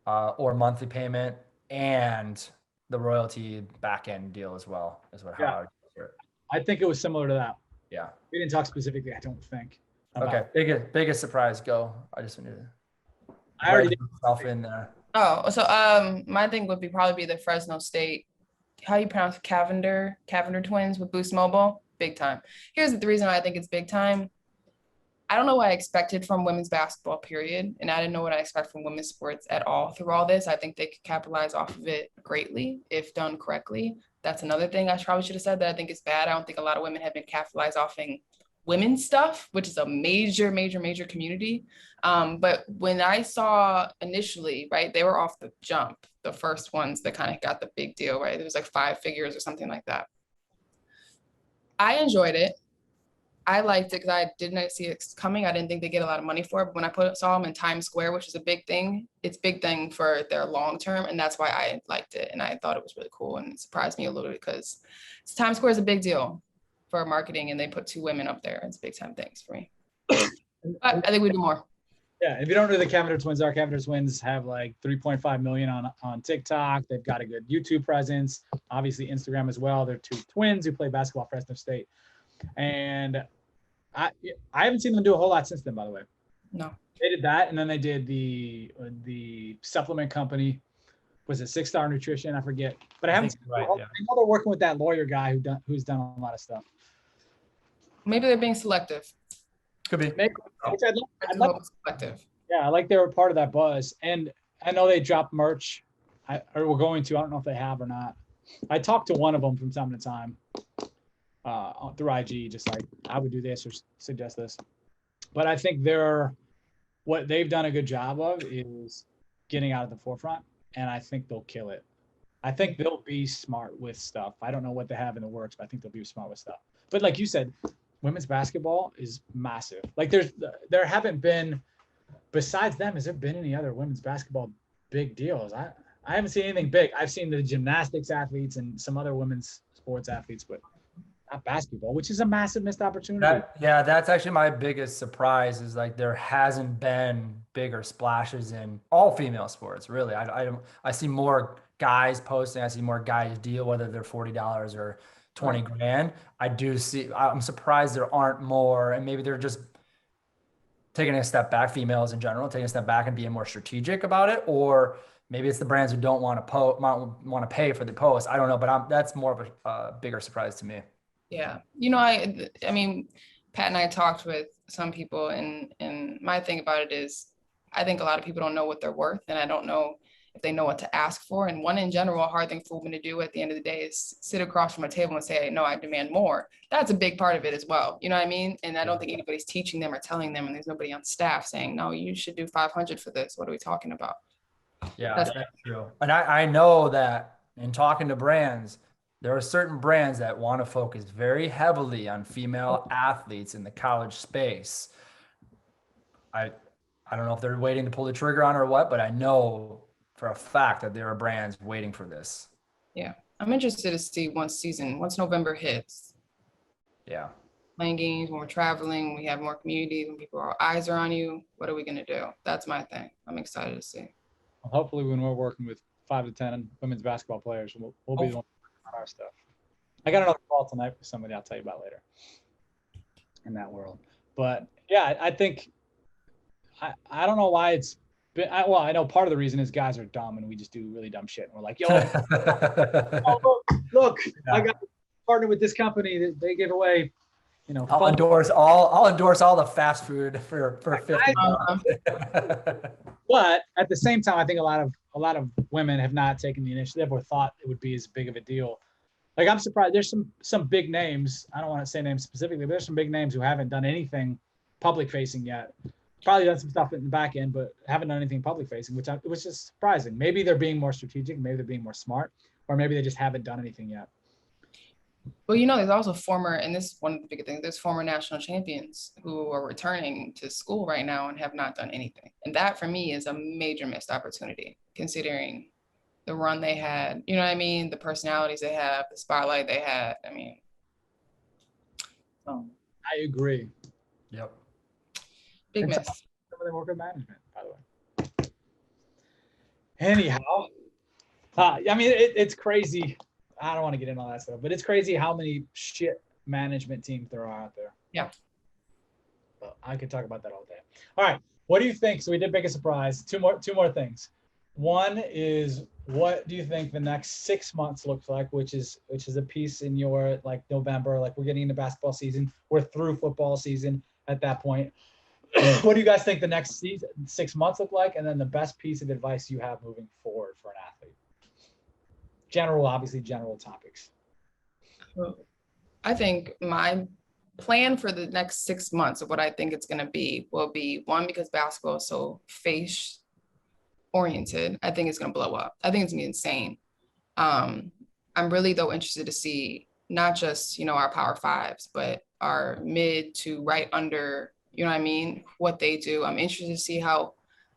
or monthly payment and the royalty back end deal as well is how I would do it. I think it was similar to that. Yeah. We didn't talk specifically, I don't think. Okay. Biggest surprise, go. I just wanted to I already did myself in there. Oh, so my thing would probably be the Fresno State, how you pronounce Cavender twins with Boost Mobile, big time. Here's the reason why I think it's big time. I don't know what I expected from women's basketball, period. And I didn't know what I expect from women's sports at all through all this. I think they could capitalize off of it greatly if done correctly. That's another thing I probably should have said that I think is bad. I don't think a lot of women have been capitalized offing women's stuff, which is a major community. But when I saw initially, right, they were off the jump, the first ones that kind of got the big deal, right? It was like 5 figures or something like that. I enjoyed it. I liked it because I didn't see it coming. I didn't think they get a lot of money for it. But when I saw them in Times Square, which is a big thing, it's a big thing for their long term. And that's why I liked it. And I thought it was really cool, and it surprised me a little bit because Times Square is a big deal for marketing, and they put 2 women up there. It's big time things for me. But I think we do more. Yeah, if you don't know who the Cavender twins are, Cavender twins have like 3.5 million on TikTok. They've got a good YouTube presence, obviously Instagram as well. They're 2 twins who play basketball at Fresno State. And I haven't seen them do a whole lot since then, by the way. No. They did that, and then they did the supplement company. Was it 6 Star Nutrition? I forget. But I haven't seen right, I know they're working with that lawyer guy who's done a lot of stuff. Maybe they're being selective. Could be. Maybe, which I'd Like like. selective. Yeah, I like they were part of that buzz. And I know they dropped merch. Or we're going to. I don't know if they have or not. I talked to one of them from time to time through IG, just like I would do this or suggest this. But I think what they've done a good job of is getting out of the forefront, and I think they'll kill it. I think they'll be smart with stuff. I don't know what they have in the works, but I think they'll be smart with stuff. But like you said, women's basketball is massive. Like there haven't been, besides them, has there been any other women's basketball big deals? I haven't seen anything big. I've seen the gymnastics athletes and some other women's sports athletes, but not basketball, which is a massive missed opportunity. That's actually my biggest surprise is like there hasn't been bigger splashes in all female sports, really. I see more guys posting, I see more guys deal, whether they're $40 or 20 grand. I'm surprised there aren't more, and maybe they're just taking a step back, females in general, taking a step back and being more strategic about it, or maybe it's the brands who don't want to pay for the post. I don't know, but that's more of a bigger surprise to me. Yeah. I mean, Pat and I talked with some people, and my thing about it is, I think a lot of people don't know what they're worth, and I don't know if they know what to ask for. And one, in general, a hard thing for women to do at the end of the day is sit across from a table and say, no, I demand more. That's a big part of it as well. You know what I mean? And I don't think anybody's teaching them or telling them, and there's nobody on staff saying, no, you should do 500 for this. What are we talking about? Yeah, that's true. And I know that in talking to brands, there are certain brands that want to focus very heavily on female athletes in the college space. I don't know if they're waiting to pull the trigger on or what, but I know for a fact that there are brands waiting for this. Yeah. I'm interested to see once November hits. Yeah. Playing games, when we're traveling, we have more communities, when our eyes are on you, what are we going to do? That's my thing. I'm excited to see. Well, hopefully when we're working with 5 to 10 women's basketball players, we'll be the one on our stuff. I got another call tonight with somebody I'll tell you about later in that world. But yeah, I think, I don't know why it's been, I know part of the reason is guys are dumb and we just do really dumb shit. And we're like, yo, look, yeah. I got partnered with this company that they give away, I'll endorse all the fast food for 50. But at the same time, I think a lot of women have not taken the initiative or thought it would be as big of a deal. Like, I'm surprised there's some big names. I don't want to say names specifically, but there's some big names who haven't done anything public facing yet. Probably done some stuff in the back end, but haven't done anything public facing, which was just surprising. Maybe they're being more strategic, maybe they're being more smart, or maybe they just haven't done anything yet. Well, there's also and this is one of the big things, there's former national champions who are returning to school right now and have not done anything. And that for me is a major missed opportunity, considering the run they had, you know what I mean? The personalities they have, the spotlight they had. I mean, I agree. Yep. Big miss. Some of them work with management, by the way. Anyhow, I mean, it's crazy. I don't want to get into all that stuff, but it's crazy how many shit management teams there are out there. Yeah. But I could talk about that all day. All right. What do you think? So we did pick a surprise. Two more things. One is, what do you think the next 6 months looks like, which is a piece in your November, we're getting into basketball season. We're through football season at that point. What do you guys think the next 6 months look like? And then the best piece of advice you have moving forward for an athlete? Obviously general topics. I think my plan for the next 6 months of what I think it's going to be will be, one, because basketball is so face oriented, I think it's going to blow up. I think it's going to be insane. I'm really though interested to see not just, our power fives, but our mid to right under, what I mean, what they do. I'm interested to see how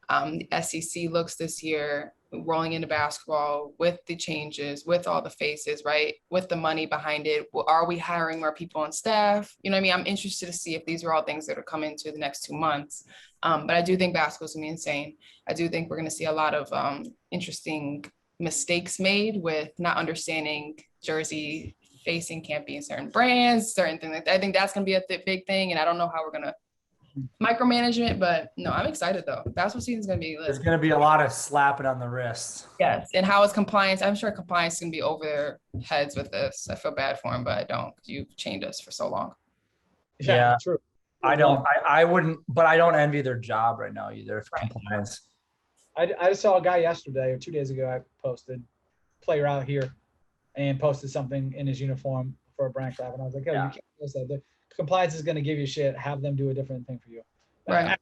the SEC looks this year, rolling into basketball with the changes, with all the faces, right? With the money behind it. Are we hiring more people on staff? You know what I mean? I'm interested to see if these are all things that are coming into the next 2 months. But I do think basketball's gonna be insane. I do think we're gonna see a lot of interesting mistakes made with not understanding jersey facing can't be in certain brands, certain things like that. I think that's gonna be a big thing. And I don't know how we're gonna micromanagement, but no, I'm excited though. Basketball season's gonna be lit. There's gonna be a lot of slapping on the wrist. Yes, and how is compliance? I'm sure compliance is gonna be over their heads with this. I feel bad for them, but I don't. You've chained us for so long. Yeah, true. I wouldn't, but I don't envy their job right now either for compliance. I saw a guy yesterday or 2 days ago. I posted player out here and posted something in his uniform for a brand club, and I was like, "Oh, you can't post that. Compliance is going to give you shit. Have them do a different thing for you." Right.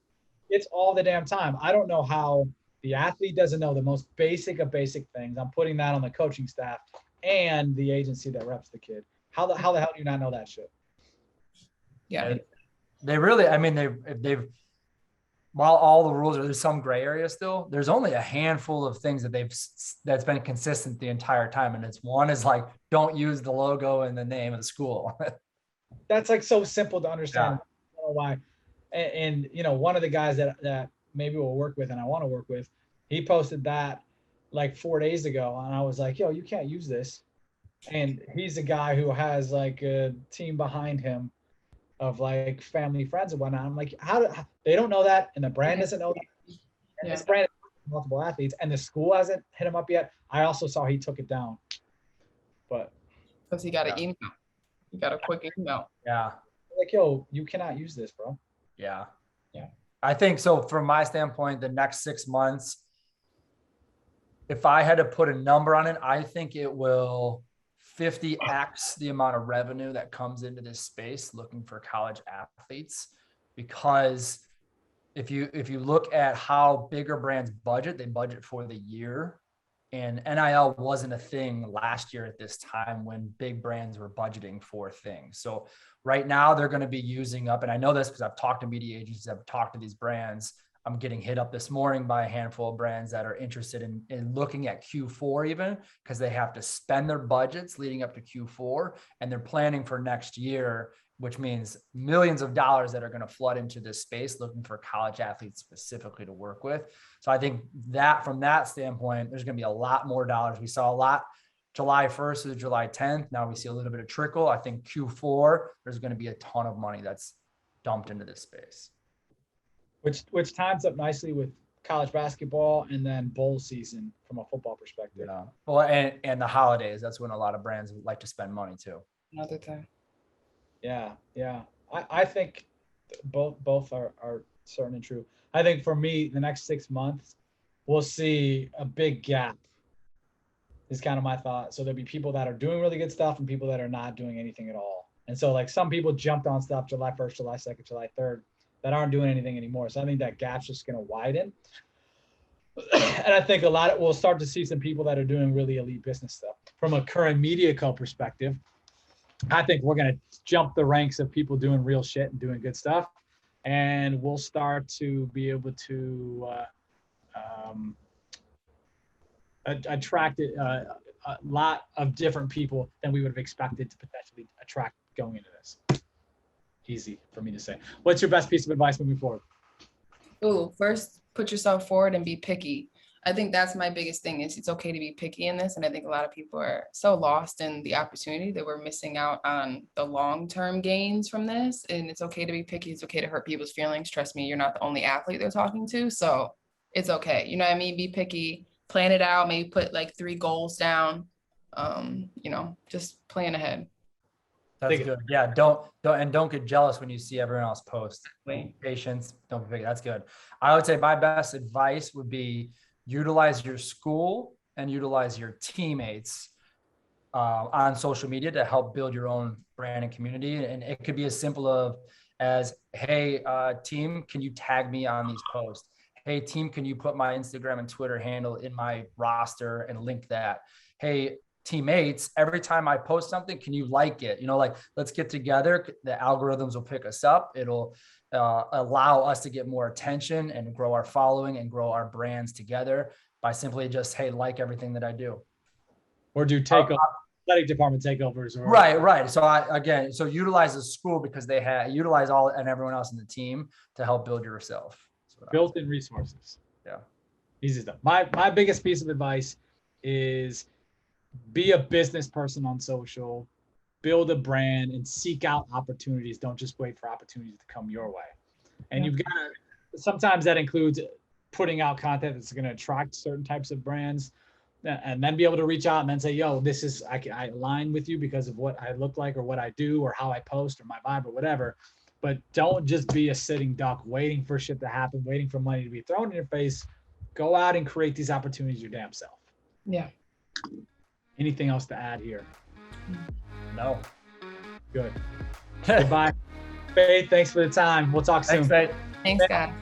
It's all the damn time. I don't know how the athlete doesn't know the most basic of basic things. I'm putting that on the coaching staff and the agency that reps the kid. How the hell do you not know that shit? Yeah. They really, I mean, they've while all the rules there's some gray area still, there's only a handful of things that's been consistent the entire time. And one is don't use the logo and the name of the school. That's so simple to understand. Yeah. I don't know why. And one of the guys that maybe we'll work with and I want to work with, he posted that 4 days ago, and I was like, "Yo, you can't use this." And he's a guy who has a team behind him of family, friends and whatnot. I'm like, how they don't know that, and the brand doesn't know that, and this brand has multiple athletes, and the school hasn't hit him up yet. I also saw he took it down, but because he got an email. You got a quick email. Yeah. like, yo, you cannot use this, bro. Yeah. Yeah. I think so. From my standpoint, the next 6 months, if I had to put a number on it, I think it will 50x the amount of revenue that comes into this space looking for college athletes. Because if you look at how bigger brands budget, they budget for the year. And NIL wasn't a thing last year at this time when big brands were budgeting for things. So right now they're going to be using up, and I know this because I've talked to media agencies, I've talked to these brands. I'm getting hit up this morning by a handful of brands that are interested in looking at Q4 even, because they have to spend their budgets leading up to Q4 and they're planning for next year, which means millions of dollars that are going to flood into this space looking for college athletes specifically to work with. So I think that from that standpoint, there's going to be a lot more dollars. We saw a lot July 1st to July 10th. Now we see a little bit of trickle. I think Q4, there's going to be a ton of money that's dumped into this space. Which times up nicely with college basketball and then bowl season from a football perspective. Yeah. Well, and the holidays, that's when a lot of brands like to spend money too. Another thing. Yeah. I think both are certain and true. I think for me, the next 6 months, we'll see a big gap is kind of my thought. So there'll be people that are doing really good stuff and people that are not doing anything at all. And so like some people jumped on stuff July 1st, July 2nd, July 3rd that aren't doing anything anymore. So I think that gap's just going to widen. And I think we'll start to see some people that are doing really elite business stuff. From a Curran Media Co perspective, I think we're going to jump the ranks of people doing real shit and doing good stuff. And we'll start to be able to attract a lot of different people than we would have expected to potentially attract going into this. Easy for me to say. What's your best piece of advice moving forward? Ooh, first, put yourself forward and be picky. I think that's my biggest thing is it's okay to be picky in this. And I think a lot of people are so lost in the opportunity that we're missing out on the long-term gains from this. And it's okay to be picky. It's okay to hurt people's feelings. Trust me, you're not the only athlete they're talking to. So it's okay. You know what I mean? Be picky, plan it out, maybe put like 3 goals down, just plan ahead. That's good. Yeah. Don't get jealous when you see everyone else post. Wait. Patience. Don't be big. That's good. I would say my best advice would be utilize your school and utilize your teammates on social media to help build your own brand and community. And it could be as simple as, hey, team, can you tag me on these posts? Hey, team, can you put my Instagram and Twitter handle in my roster and link that? Hey, teammates, every time I post something, can you like it? Let's get together. The algorithms will pick us up. It'll allow us to get more attention and grow our following and grow our brands together by simply just, hey, like everything that I do. Or do athletic department takeovers. Right. So utilize the school because they utilize all and everyone else in the team to help build yourself. Built-in resources. Yeah. Easy stuff. My biggest piece of advice is be a business person on social, build a brand, and seek out opportunities. Don't just wait for opportunities to come your way. And you've got to, sometimes that includes putting out content that's going to attract certain types of brands, and then be able to reach out and then say, yo, I align with you because of what I look like or what I do or how I post or my vibe or whatever. But don't just be a sitting duck waiting for shit to happen, waiting for money to be thrown in your face. Go out and create these opportunities your damn self. Yeah. Anything else to add here? No. Good. Goodbye. Faith, thanks for the time. We'll talk soon. Thanks, Faith. Thanks, God.